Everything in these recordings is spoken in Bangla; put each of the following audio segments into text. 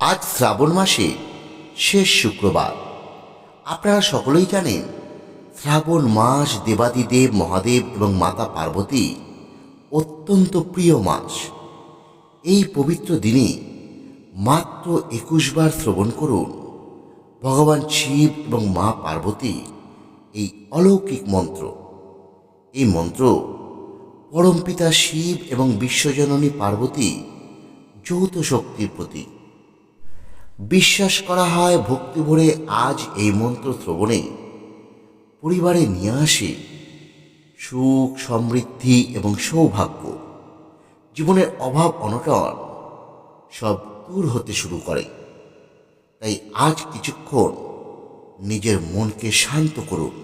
আজ শ্রাবণ মাসে শেষ শুক্রবার। আপনারা সকলেই জানেন শ্রাবণ মাস দেবাদিদেব মহাদেব এবং মাতা পার্বতী অত্যন্ত প্রিয় মাস। এই পবিত্র দিনে মাত্র 21 বার শ্রবণ করুন ভগবান শিব এবং মা পার্বতী এই অলৌকিক মন্ত্র। এই মন্ত্র পরমপিতা শিব এবং বিশ্বজননী পার্বতী যৌথ শক্তির প্রতীক। বিশ্বাস করা হয় ভক্তি ভরে আজ এই মন্ত্র শ্রবণে পরিবারে নিয়ে আসে সুখ, সমৃদ্ধি এবং সৌভাগ্য। জীবনের অভাব অনটন সব দূর হতে শুরু করে। তাই আজ কিছুক্ষণ নিজের মনকে শান্ত করুন।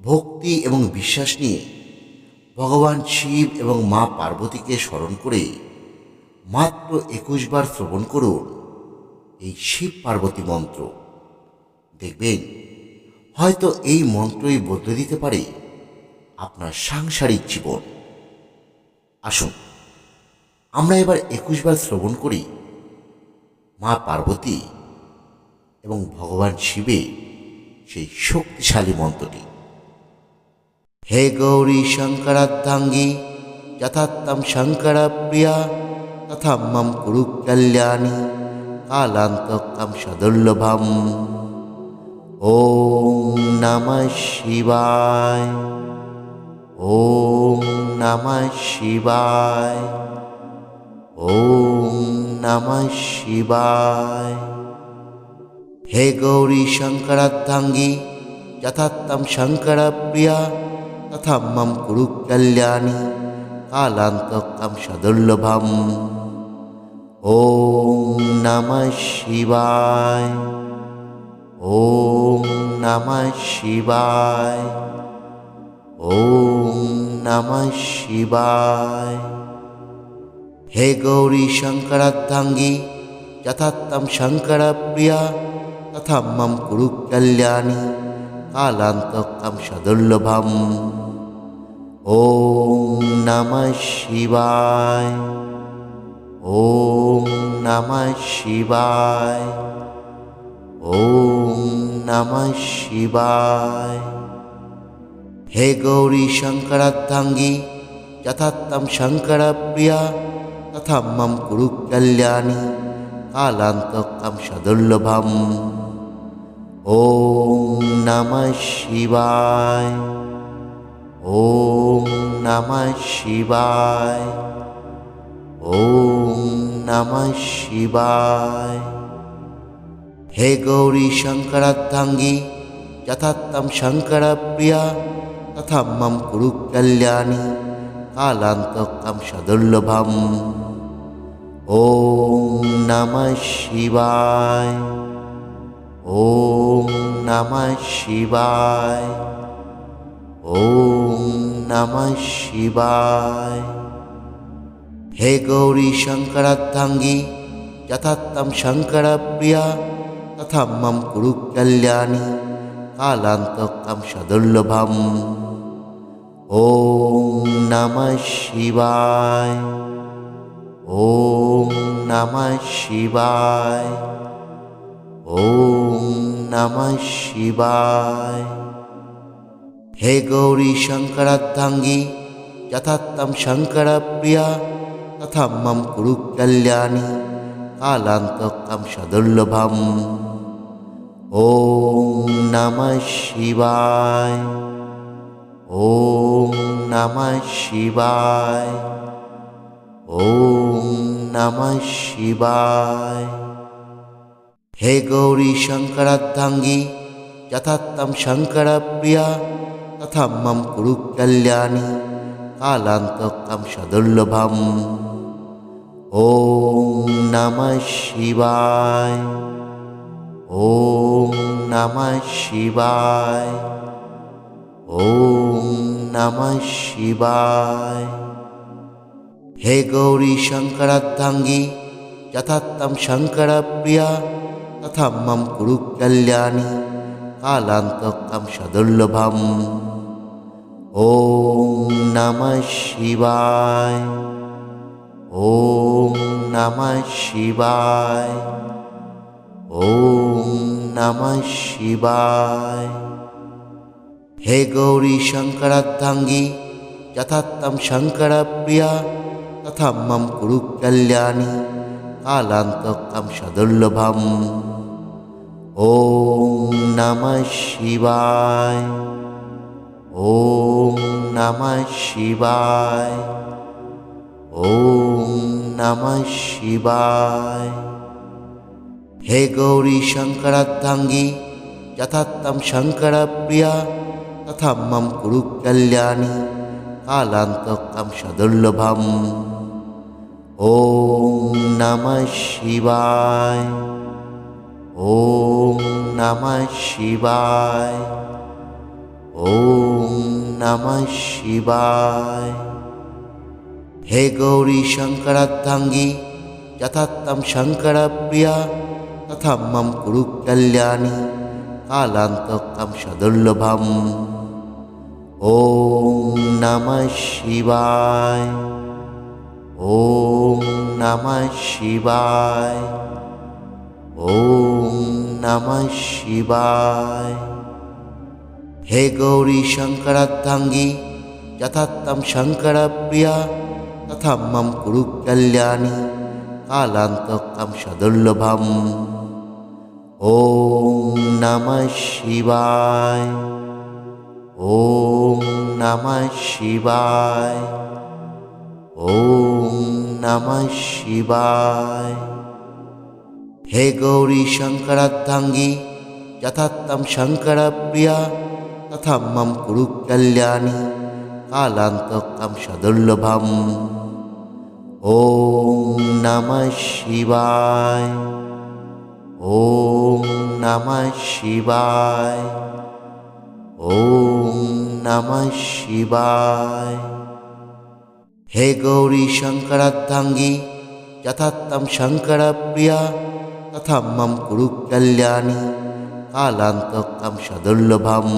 ভক্তি এবং বিশ্বাস নিয়ে ভগবান শিব এবং মা পার্বতীকে স্মরণ করে মাত্র 21 বার শ্রবণ করুন এই শিব পার্বতী মন্ত্র। দেখবেন হয়তো এই মন্ত্রই বদলে দিতে পারে আপনার সাংসারিক জীবন। আসুন আমরা এবার 21 বার শ্রবণ করি মা পার্বতী এবং ভগবান শিবের সেই শক্তিশালী মন্ত্রটি। হে গৌরী শঙ্করার্ধাঙ্গী যথাত্তম শঙ্কর প্রিয়া তথা মম কুরু কল্যাণী কালান্তকম সদুর্লভম। ওম নমঃ শিবায়। ওম নমঃ শিবায়। ওম নমঃ শিবায়। হে গৌরী শঙ্করার্ধাঙ্গী যথাত্তম শঙ্কর প্রিয়া তথা মম কুরু কল্যাণী কালান্তকম সদুর্লভম। ওম নমঃ শিবায়। ওম নমঃ শিবায়। ওম নমঃ শিবায়। হে গৌরী শঙ্করার্ধাঙ্গী যথাত্তম শঙ্কর প্রিয়া তথা মম কুরু কল্যাণী কালান্তকম সদুর্লভম। ওম নমঃ শিবায়। ওম নমঃ শিবায়। ওম নমঃ শিবায়। হে গৌরী শঙ্করার্ধাঙ্গী যথাত্তম শঙ্কর প্রিয়া তথা মম কুরু কল্যাণী কালান্তকম সদুর্লভম। ওম নমঃ শিবায়। ওম নমঃ শিবায়। ওম নমঃ শিবায়। হে গৌরী শঙ্করার্ধাঙ্গী যথাত্তম শঙ্কর প্রিয়া তথা মম কুরু কল্যাণী কালান্তকম সদুর্লভম। ওম নমঃ শিবায়। ওম নমঃ শিবায়। ওম নমঃ শিবায়। হে গৌরী শঙ্করার্ধাঙ্গী যথাত্তম শঙ্কর প্রিয়া তথা মম কুরু কল্যাণী কালান্তকম সদুর্লভম। ওম নমঃ শিবায়। ওম নমঃ শিবায়। ওম নমঃ শিবায়। হে গৌরী শঙ্করার্ধাঙ্গী যথাত্তম শঙ্কর প্রিয়া তথা মম কুরু কল্যাণী কালান্তকম সদুর্লভম। ওম নমঃ শিবায়। ওম নমঃ শিবায়। ওম নমঃ শিবায়। হে গৌরী শঙ্করার্ধাঙ্গী যথাত্তম শঙ্কর প্রিয়া তথা মম কুরু কল্যাণী কালান্তকম সদুর্লভম। ওম নমঃ শিবায়। ওম নমঃ শিবায়। ওম নমঃ শিবায়। হে গৌরী শঙ্করার্ধাঙ্গী যথাত্তম শঙ্কর প্রিয়া তথা মম কুরু কল্যাণী কালান্তকম সদুর্লভম। ওম নমঃ শিবায়। ॐ नमः शिवाय। ॐ नमः शिवाय। हे गौरी शंकरार्धांगी यथात्थं शंकरप्रिया तथा मम कुरु कल्याणी कालान्तकं सदुर्लभम्। ॐ नमः शिवाय। ॐ नमः शिवाय। ॐ नमः शिवाय। हे गौरी शंकरार्धांगी यथात्थं शंकरप्रिया तथा मम कुरु कल्याणी कालान्तकं सदुर्लभम्। ॐ नमः शिवाय। ॐ नमः शिवाय। ॐ नमः शिवाय। हे गौरी शंकरार्धांगी यथात्थं शंकरप्रिया तथा मम कुरु कल्याणी कालान्तकं सदुर्लभम्। ॐ नमः शिवाय। ॐ नमः शिवाय। ॐ नमः शिवाय। हे गौरी शंकरार्धांगी यथात्थं शंकरप्रिया तथा मम कुरु कल्याणी कालान्तकं सदुर्लभम्। ॐ नमः शिवाय। ॐ नमः शिवाय। ॐ नमः शिवाय। हे गौरी शंकरार्धांगी यथात्थं शंकरप्रिया तथा मम कुरु कल्याणी कालान्तकं सदुर्लभम्। ॐ नमः शिवाय। ॐ नमः शिवाय। ॐ नमः शिवाय। हे गौरी शंकरार्धांगी यथात्थं शंकरप्रिया तथा मम कुरु कल्याणी कालान्तकं सदुर्लभम्।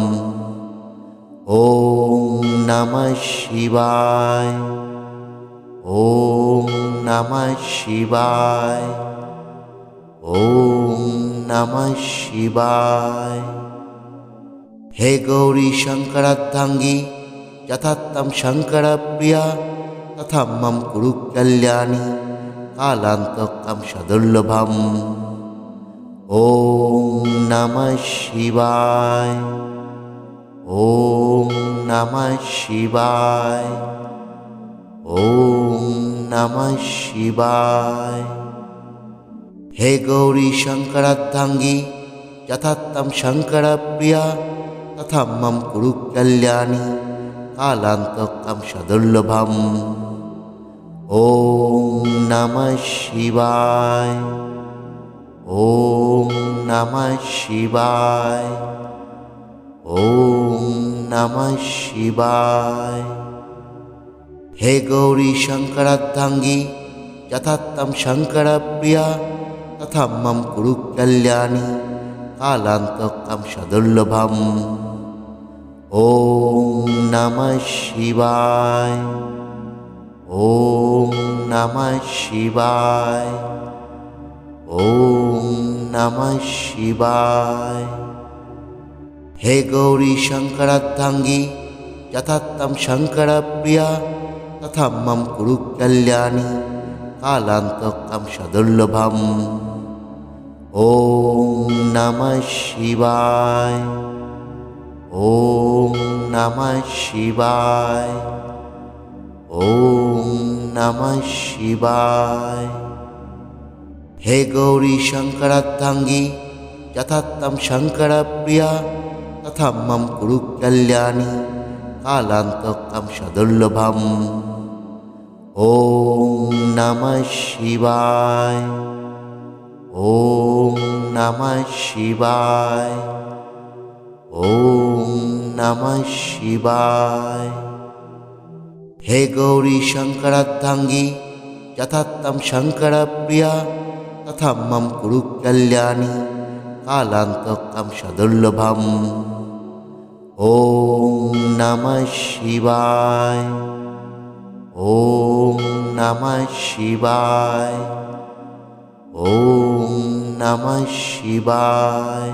ॐ नमः शिवाय। ॐ नमः शिवाय। ॐ नमः शिवाय। हे गौरी शंकरार्धांगी यथात्थं शंकरप्रिया तथा मम कुरु कल्याणी कालान्तकं सदुर्लभम्। ॐ नमः शिवाय। ॐ नमः शिवाय। ॐ नमः शिवाय। हे गौरी शंकरार्धांगी यथात्थं शंकरप्रिया तथा मम कुरु कल्याणी कालान्तकं सदुर्लभम्। ॐ नमः शिवाय। ॐ नमः शिवाय। ॐ नमः शिवाय। हे गौरी शंकरार्धांगी यथात्थं शंकरप्रिया तथा मम कुरु कल्याणी कालान्तकं सदुर्लभम्। ॐ नमः शिवाय। ॐ नमः शिवाय। ॐ नमः शिवाय। हे गौरी शंकरार्धांगी यथात्थं शंकरप्रिया तथा मम कुरु कल्याणी कालान्तकं सदुर्लभम्। ॐ नमः शिवाय। ॐ नमः शिवाय। ॐ नमः शिवाय। हे गौरी शंकरार्धांगी यथात्थं शंकरप्रिया तथा मम कुरु कल्याणी कालान्तकं सदुर्लभम्। ॐ नमः शिवाय। ॐ नमः शिवाय। ॐ नमः शिवाय। हे गौरी शंकरार्धांगी यथात्थं शंकरप्रिया तथा मम कुरु कल्याणी कालान्तकं सदुर्लभम्। ॐ नमः शिवाय। ॐ नमः शिवाय। ॐ नमः शिवाय।